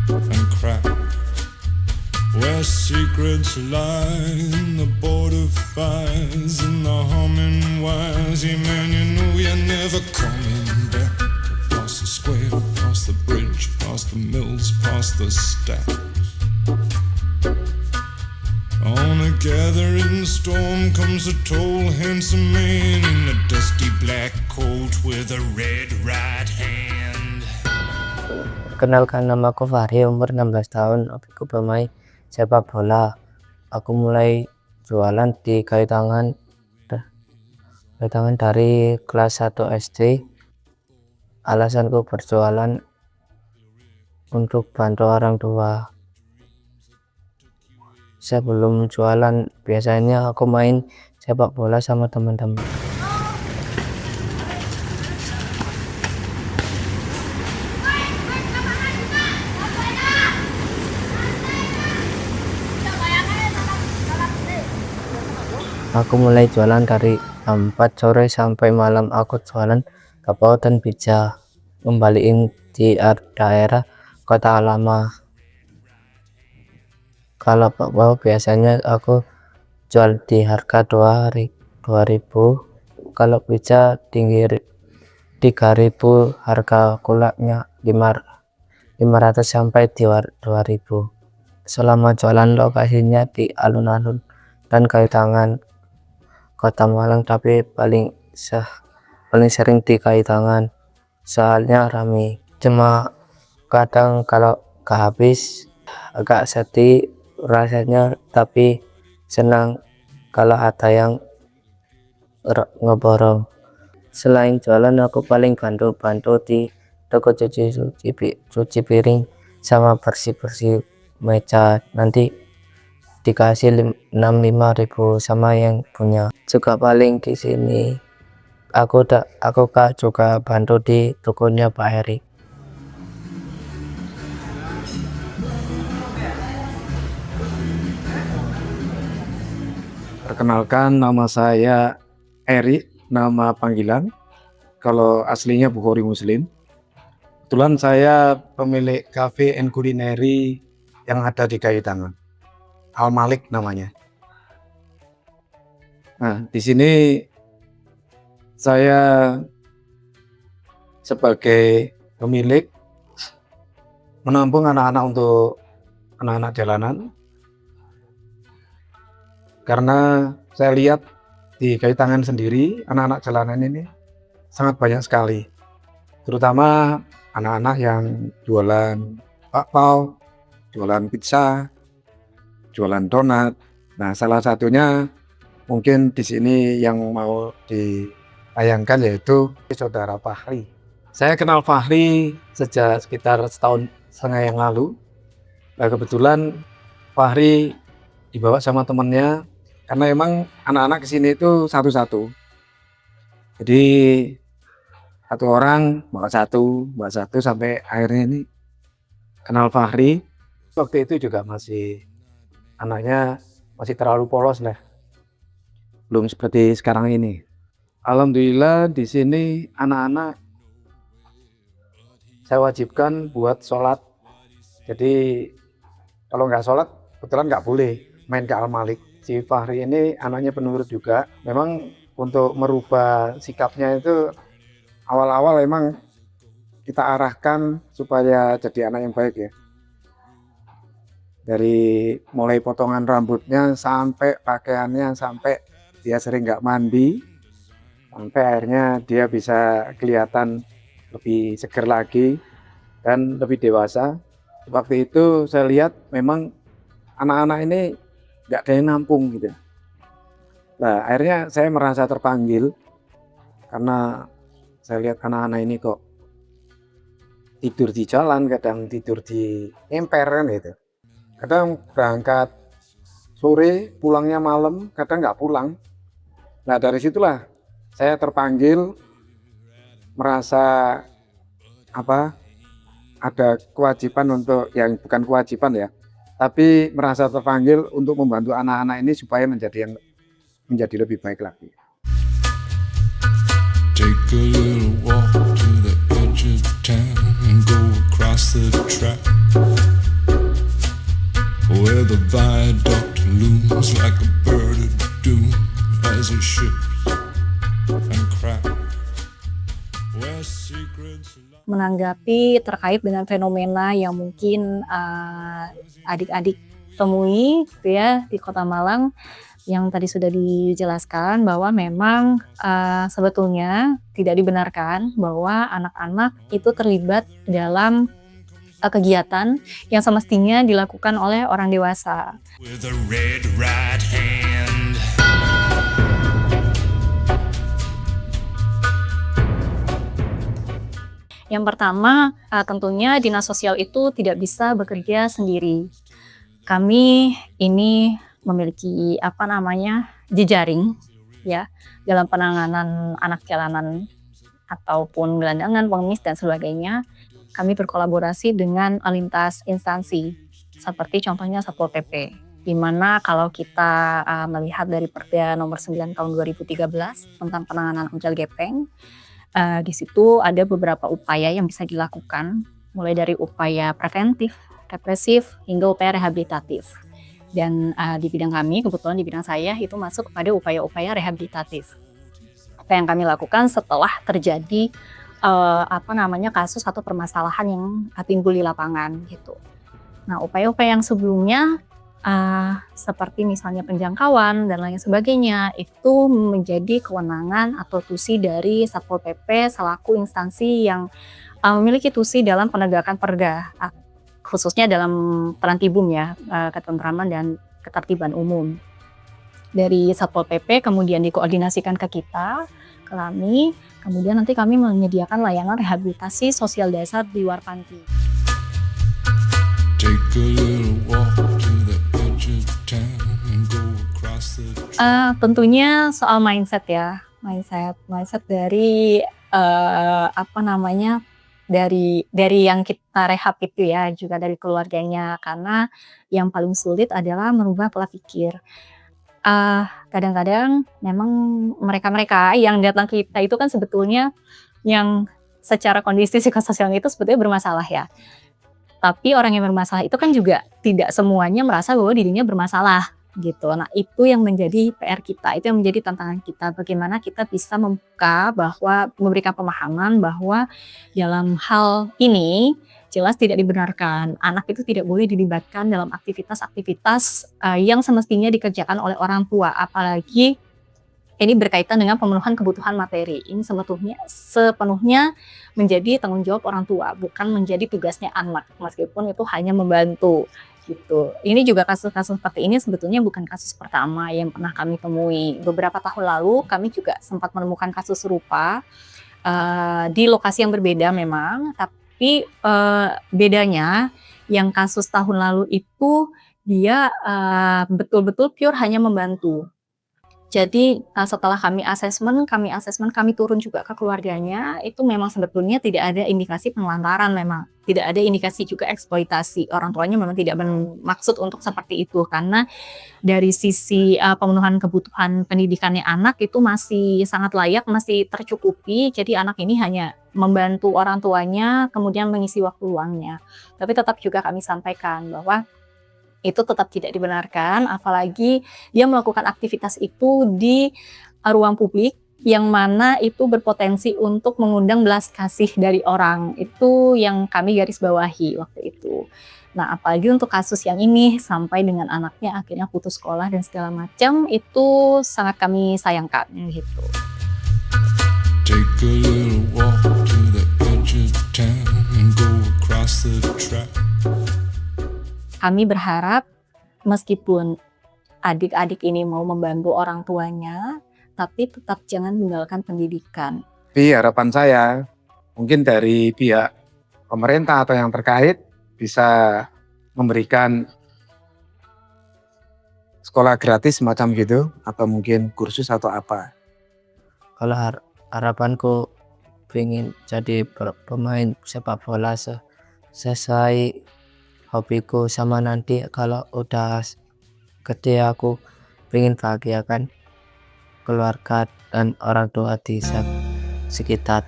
and crack, where secrets lie in the border fires and the humming wires. Yeah, man, you know you're never coming back. Past the square, past the bridge, past the mills, past the stacks. On a gathering storm comes a tall, handsome man in a dusty black coat with a red right hand. Perkenalkan, nama aku Fahri, umur 16 tahun. Hobiku bermain sepak bola. Aku mulai jualan di kayu tangan dari kelas 1 SD. Alasanku berjualan untuk bantu orang tua. Sebelum jualan biasanya aku main sepak bola sama teman-teman. Aku mulai jualan dari jam 4 sore sampai malam. Aku jualan kapau dan pizza, kembaliin di daerah kota lama. Kalau bakpao biasanya aku jual di harga 2.000. Kalau pizza tinggi 3.000, harga kulaknya 500 sampai 2.000. Selama jualan lokasinya di alun-alun dan kayu tangan Kota Malang, tapi paling sering di kayu tangan soalnya rame. Cuma kadang kalau kehabis agak sedih rasanya, tapi senang kalau ada yang ngeborong. Selain jualan, aku paling bantu di toko cuci piring sama bersih meja. Nanti dikasih 5.000 sama yang punya. Juga paling di sini aku juga bantu di tokonya Pak Heri. Perkenalkan, nama saya Eri, nama panggilan. Kalau aslinya Bukhari Muslim. Kebetulan saya pemilik cafe and culinary yang ada di kayu tangan. Al Malik namanya. Nah, di sini saya sebagai pemilik menampung anak-anak jalanan. Karena saya lihat di kayu tangan sendiri, anak-anak jalanan ini sangat banyak sekali. Terutama anak-anak yang jualan bakpao, jualan pizza, jualan donat. Nah, salah satunya mungkin di sini yang mau ditayangkan yaitu saudara Fahri. Saya kenal Fahri sejak sekitar setahun setengah yang lalu. Nah, kebetulan Fahri dibawa sama temannya. Karena emang anak-anak kesini itu satu-satu. Jadi satu orang bawa satu sampai akhirnya ini kenal Fahri. Waktu itu juga anaknya masih terlalu polos lah. Belum seperti sekarang ini. Alhamdulillah di sini anak-anak saya wajibkan buat sholat. Jadi kalau nggak sholat kebetulan nggak boleh main ke Al Malik. Si Fahri ini anaknya penurut juga. Memang untuk merubah sikapnya itu awal-awal emang kita arahkan supaya jadi anak yang baik ya. Dari mulai potongan rambutnya sampai pakaiannya, sampai dia sering nggak mandi, sampai akhirnya dia bisa kelihatan lebih seger lagi dan lebih dewasa. Waktu itu saya lihat memang anak-anak ini nggak ada yang nampung gitu. Nah, akhirnya saya merasa terpanggil karena saya lihat anak-anak ini kok tidur di jalan, kadang tidur di emper kan gitu. Kadang berangkat sore, pulangnya malam, kadang nggak pulang. Nah, dari situlah saya terpanggil, merasa ada kewajiban untuk, yang bukan kewajiban ya, tapi merasa terpanggil untuk membantu anak-anak ini supaya menjadi lebih baik lagi. Take a little walk to the edge of town and go across the track. looms like a bird of doom as it shifts and cracks. Where secrets lie. Menanggapi terkait dengan fenomena yang mungkin adik-adik temui gitu ya di Kota Malang, yang tadi sudah dijelaskan bahwa memang sebetulnya tidak dibenarkan bahwa anak-anak itu terlibat dalam kegiatan yang semestinya dilakukan oleh orang dewasa. With a red right hand. Yang pertama, tentunya dinas sosial itu tidak bisa bekerja sendiri. Kami ini memiliki jejaring ya dalam penanganan anak jalanan ataupun gelandangan, pengemis dan sebagainya. Kami berkolaborasi dengan lintas instansi seperti contohnya Satpol PP, di mana kalau kita melihat dari Perda nomor 9 tahun 2013 tentang penanganan amdal gepeng, di situ ada beberapa upaya yang bisa dilakukan, mulai dari upaya preventif, represif, hingga upaya rehabilitatif. Dan di bidang kami, kebetulan di bidang saya itu masuk kepada upaya-upaya rehabilitatif. Apa yang kami lakukan setelah terjadi kasus atau permasalahan yang timbul di lapangan gitu. Nah, upaya-upaya yang sebelumnya seperti misalnya penjangkauan dan lain sebagainya itu menjadi kewenangan atau tusi dari Satpol PP selaku instansi yang memiliki tusi dalam penegakan perda, khususnya dalam Perantibum ya, ketentraman dan ketertiban umum. Dari Satpol PP kemudian dikoordinasikan ke kita, ke kami, kemudian nanti kami menyediakan layanan rehabilitasi sosial dasar di luar panti. Take a little walk to the edge of town and go across the Tentunya soal mindset ya, mindset dari dari yang kita rehab itu ya, juga dari keluarganya, karena yang paling sulit adalah merubah pola pikir. Kadang-kadang memang mereka-mereka yang datang ke kita itu kan sebetulnya yang secara kondisi psikososial itu sebetulnya bermasalah ya. Tapi orang yang bermasalah itu kan juga tidak semuanya merasa bahwa dirinya bermasalah gitu. Nah, itu yang menjadi PR kita, itu yang menjadi tantangan kita. Bagaimana kita bisa membuka bahwa memberikan pemahaman bahwa dalam hal ini jelas tidak dibenarkan. Anak itu tidak boleh dilibatkan dalam aktivitas-aktivitas yang semestinya dikerjakan oleh orang tua, apalagi ini berkaitan dengan pemenuhan kebutuhan materi. Ini sepenuhnya menjadi tanggung jawab orang tua, bukan menjadi tugasnya anak, meskipun itu hanya membantu gitu. Ini juga kasus-kasus seperti ini sebetulnya bukan kasus pertama yang pernah kami temui. Beberapa tahun lalu kami juga sempat menemukan kasus serupa di lokasi yang berbeda memang, tapi bedanya yang kasus tahun lalu itu dia betul-betul pure hanya membantu. Jadi setelah kami asesmen, kami turun juga ke keluarganya, itu memang sebetulnya tidak ada indikasi penelantaran, memang tidak ada indikasi juga eksploitasi. Orang tuanya memang tidak bermaksud untuk seperti itu, karena dari sisi pemenuhan kebutuhan pendidikannya anak itu masih sangat layak, masih tercukupi. Jadi anak ini hanya membantu orang tuanya, kemudian mengisi waktu luangnya. Tapi tetap juga kami sampaikan bahwa itu tetap tidak dibenarkan, apalagi dia melakukan aktivitas itu di ruang publik yang mana itu berpotensi untuk mengundang belas kasih dari orang. Itu yang kami garis bawahi waktu itu. Nah, apalagi untuk kasus yang ini sampai dengan anaknya akhirnya putus sekolah dan segala macam, itu sangat kami sayangkan gitu. Take a little walk to the edge of town and go across the track. Kami berharap meskipun adik-adik ini mau membantu orang tuanya, tapi tetap jangan meninggalkan pendidikan. Tapi harapan saya mungkin dari pihak pemerintah atau yang terkait bisa memberikan sekolah gratis semacam gitu, atau mungkin kursus atau apa. Kalau harapanku pengen jadi pemain sepak bola selesai hobiku, sama nanti kalau udah gede aku pengen bahagiakan keluarga dan orang tua di sekitar.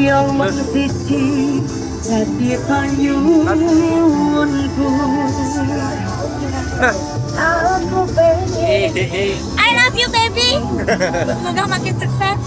yang bersiji jadi panyunku. Aku pengen I love you baby. Semoga makin sukses.